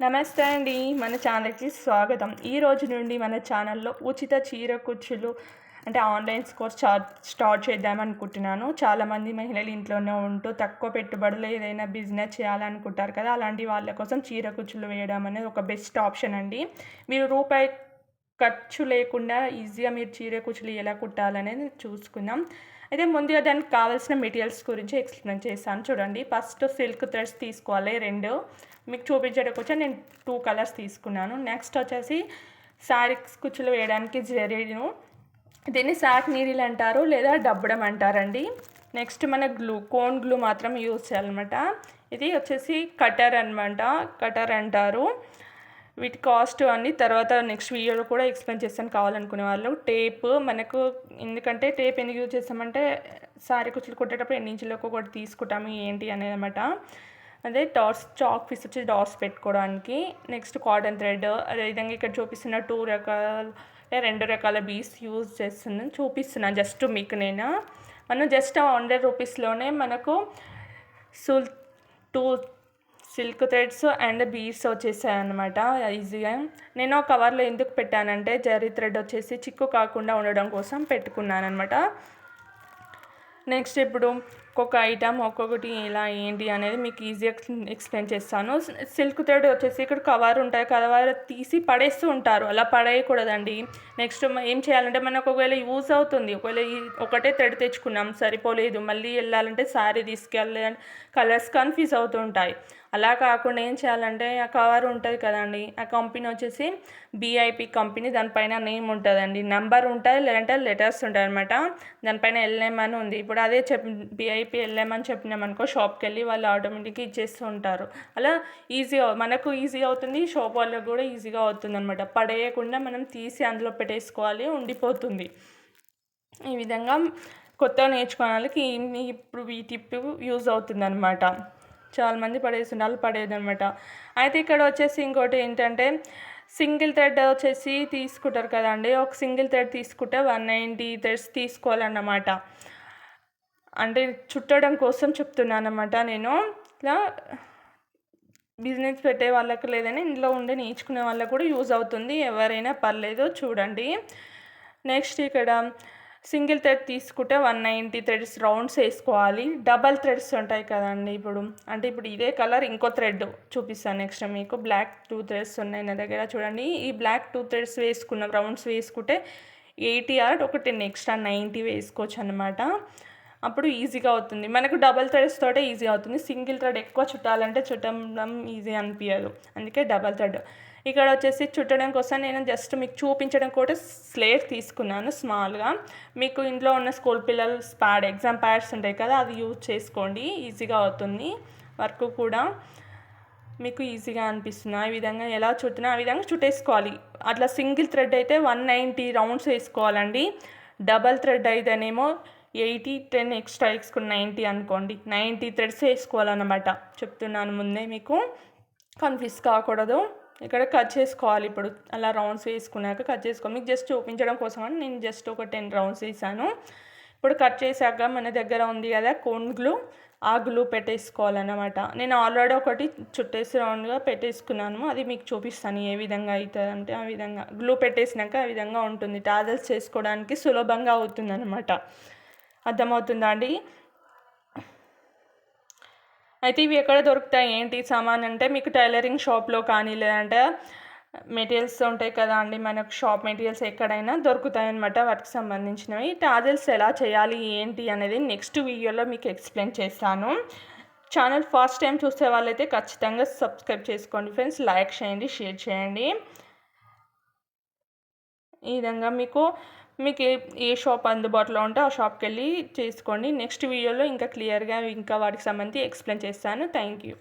నమస్తే అండి. మన ఛానల్‌కి స్వాగతం. ఈ రోజు నుండి మన ఛానల్‌లో ఉచిత చీర కుచ్చులు అంటే ఆన్‌లైన్ కోర్స్ స్టార్ట్ చేద్దామనుకుంటున్నాను. చాలామంది మహిళలు ఇంట్లోనే ఉంటూ తక్కువ పెట్టుబడిలో ఏదైనా బిజినెస్ చేయాలనుకుంటారు కదా! అలాంటి వాళ్ళ కోసం చీర కుచ్చులు వేయడం అనేది ఒక బెస్ట్ ఆప్షన్ అండి. మీరు రూపాయి ఖర్చు లేకుండా ఈజీగా మీరు చీర కుచ్చులు ఎలా కుట్టాలనేది చూసుకుందాం. అయితే ముందుగా దానికి కావాల్సిన మెటీరియల్స్ గురించి ఎక్స్‌ప్లెయిన్ చేస్తాను చూడండి. ఫస్ట్ సిల్క్ థ్రెడ్స్ తీసుకోవాలి 2. మీకు చూపించడం కోసం నేను 2 కలర్స్ తీసుకున్నాను. నెక్స్ట్ వచ్చేసి శారీస్ కుచ్చులు వేయడానికి జరీను. దీన్ని సాక్ నీడిల్ అంటారు లేదా డబ్బడం అంటారండి. నెక్స్ట్ మన కోన్ గ్లూ మాత్రం యూజ్ చేయాలన్నమాట. ఇది వచ్చేసి కటర్ అనమాట. కటర్ అంటారు. వీటి కాస్ట్ అన్ని తర్వాత నెక్స్ట్ వీడియోలో కూడా ఎక్స్ప్లెయిన్ చేస్తాను కావాలనుకునే వాళ్ళు. టేప్ మనకు ఎందుకంటే టేప్ ఎందుకు యూజ్ చేస్తామంటే సారీ కుచ్చులు కుట్టేటప్పుడు ఎన్ని ఇంచులకు ఒకటి తీసుకుంటాము ఏంటి అనేది అనమాట. అదే చాక్ పీస్ వచ్చి డాట్స్ పెట్టుకోవడానికి. నెక్స్ట్ కాటన్ థ్రెడ్, అదేవిధంగా ఇక్కడ చూపిస్తున్న 2 రకాల బీడ్స్ యూజ్ చూపిస్తున్నాను జస్ట్ మీకు నేను. మనం జస్ట్ 100 రూపీస్లోనే మనకు two silk threads and beads వచ్చేసాయి అనమాట ఈజీగా. నేను కవర్లో ఎందుకు పెట్టానంటే జరీ థ్రెడ్ వచ్చేసి చిక్కు కాకుండా ఉండడం కోసం పెట్టుకున్నాను అనమాట. నెక్స్ట్ ఇప్పుడు ఒక్కొక్క ఐటమ్ ఒక్కొక్కటి ఎలా ఏంటి అనేది మీకు ఈజీగా ఎక్స్ప్లెయిన్ చేస్తాను. సిల్క్ థ్రెడ్ వచ్చేసి ఇక్కడ కవర్ ఉంటాయి, కవర్ తీసి పడేస్తూ ఉంటారు, అలా పడేయకూడదండి. నెక్స్ట్ ఏం చేయాలంటే మనకు ఒకవేళ యూజ్ అవుతుంది, ఒకవేళ ఒకటే థ్రెడ్ తెచ్చుకున్నాం సరిపోలేదు మళ్ళీ వెళ్ళాలంటే శారీ తీసుకెళ్ళాలి, కలర్స్ కన్ఫ్యూజ్ అవుతూ ఉంటాయి. అలా కాకుండా ఏం చేయాలంటే ఆ కవర్ ఉంటుంది కదండి, ఆ కంపెనీ వచ్చేసి బిఐపి కంపెనీ, దానిపైన నేమ్ ఉంటుందండి, నెంబర్ ఉంటుంది లేదంటే లెటర్స్ ఉంటాయి అనమాట. దానిపైన ఎల్ఎం అని ఉంది. ఇప్పుడు అదే బిఐపి ఎల్ఎం అని చెప్పినామనుకో షాప్కి వెళ్ళి వాళ్ళు ఆటోమేటిక్గా ఇచ్చేస్తూ ఉంటారు. అలా మనకు ఈజీగా అవుతుంది, షాప్ వాళ్ళకు కూడా ఈజీగా అవుతుంది అనమాట. పడేయకుండా మనం తీసి అందులో పెట్టేసుకోవాలి, ఉండిపోతుంది. ఈ విధంగా కొత్తగా నేర్చుకునే వాళ్ళకి ఇప్పుడు ఈ టిప్ యూజ్ అవుతుంది అనమాట. చాలామంది పడేస్తున్నారు, పడేదనమాట. అయితే ఇక్కడ వచ్చేసి ఇంకోటి ఏంటంటే సింగిల్ థ్రెడ్ వచ్చేసి తీసుకుంటారు కదండి. ఒక సింగిల్ థ్రెడ్ తీసుకుంటే 190 థ్రెడ్స్ తీసుకోవాలన్నమాట. అంటే చుట్టడం కోసం చెప్తున్నాను అన్నమాట నేను. ఇట్లా బిజినెస్ పెట్టే వాళ్ళకి లేదని ఇంట్లో ఉండి నేర్చుకునే వాళ్ళకు కూడా యూజ్ అవుతుంది, ఎవరైనా పర్లేదు చూడండి. నెక్స్ట్ ఇక్కడ సింగిల్ థ్రెడ్ తీసుకుంటే 190 థ్రెడ్స్ రౌండ్స్ వేసుకోవాలి. డబల్ థ్రెడ్స్ ఉంటాయి కదండి ఇప్పుడు ఇదే కలర్ ఇంకో థ్రెడ్ చూపిస్తాను నెక్స్ట్ మీకు. బ్లాక్ 2 థ్రెడ్స్ ఉన్నాయి నా దగ్గర చూడండి. ఈ బ్లాక్ 2 థ్రెడ్స్ వేసుకున్నాం, రౌండ్స్ వేసుకుంటే 80 ఆర్ ఒకటి ఎక్స్ట్రా 90 వేసుకోవచ్చు అనమాట. అప్పుడు ఈజీగా అవుతుంది మనకు. డబల్ థ్రెడ్స్ తోటే ఈజీ అవుతుంది, సింగిల్ థ్రెడ్ ఎక్కువ చుట్టాలంటే చుట్టడం ఈజీ అనిపించదు, అందుకే డబల్ థ్రెడ్. ఇక్కడ వచ్చేసి చుట్టడం కోసం నేను జస్ట్ మీకు చూపించడం కూడా స్లేట్ తీసుకున్నాను స్మాల్గా. మీకు ఇంట్లో ఉన్న స్కూల్ పిల్లలు ఎగ్జామ్ ప్యాడ్స్ ఉంటాయి కదా, అది యూజ్ చేసుకోండి, ఈజీగా అవుతుంది. వర్క్ కూడా మీకు ఈజీగా అనిపిస్తుంది. ఈ విధంగా ఎలా చుట్టినా ఆ విధంగా చుట్టేసుకోవాలి. అట్లా సింగిల్ థ్రెడ్ అయితే 190 రౌండ్స్ వేసుకోవాలండి. డబల్ థ్రెడ్ అయితేనేమో 80 10 ఎక్స్ట్రా వేసుకుని 90 అనుకోండి, 90 థ్రెడ్స్ వేసుకోవాలన్నమాట. చెప్తున్నాను ముందే, మీకు కన్ఫ్యూజ్ కాకూడదు. ఇక్కడ కట్ చేసుకోవాలి. ఇప్పుడు అలా రౌండ్స్ వేసుకున్నాక కట్ చేసుకోవాలి. మీకు జస్ట్ చూపించడం కోసం అని నేను జస్ట్ ఒక 10 రౌండ్స్ వేసాను. ఇప్పుడు కట్ చేశాక మన దగ్గర ఉంది కదా కోన్ గ్లూ, ఆ గ్లూ పెట్టేసుకోవాలన్నమాట. నేను ఆల్రెడీ ఒకటి చుట్టేసి రౌండ్గా పెట్టేసుకున్నాను, అది మీకు చూపిస్తాను ఏ విధంగా అవుతుంది అంటే ఆ విధంగా. గ్లూ పెట్టేసినాక ఆ విధంగా ఉంటుంది, టాజల్స్ చేసుకోవడానికి సులభంగా అవుతుంది అనమాట. అర్థమవుతుందా అండి? అయితే ఇవి ఎక్కడ దొరుకుతాయి ఏంటి సామాన్ అంటే మీకు టైలరింగ్ షాప్లో కానీ లేదంటే మెటీరియల్స్ ఉంటాయి కదా అండి, మనకు షాప్ మెటీరియల్స్ ఎక్కడైనా దొరుకుతాయి అన్నమాట. వాటికి సంబంధించినవి టాజల్స్ ఎలా చేయాలి ఏంటి అనేది నెక్స్ట్ వీడియోలో మీకు ఎక్స్ప్లెయిన్ చేస్తాను. ఛానల్ ఫస్ట్ టైం చూసే వాళ్ళైతే ఖచ్చితంగా సబ్స్క్రైబ్ చేసుకోండి ఫ్రెండ్స్, లైక్ చేయండి, షేర్ చేయండి. ఈ విధంగా మీకు ఏ షాప్ అందుబాటులో ఉంటే ఆ షాప్కి వెళ్ళి చేసుకోండి. నెక్స్ట్ వీడియోలో ఇంకా క్లియర్గా ఇంకా వాటికి సంబంధించి ఎక్స్ప్లెయిన్ చేస్తాను. Thank you.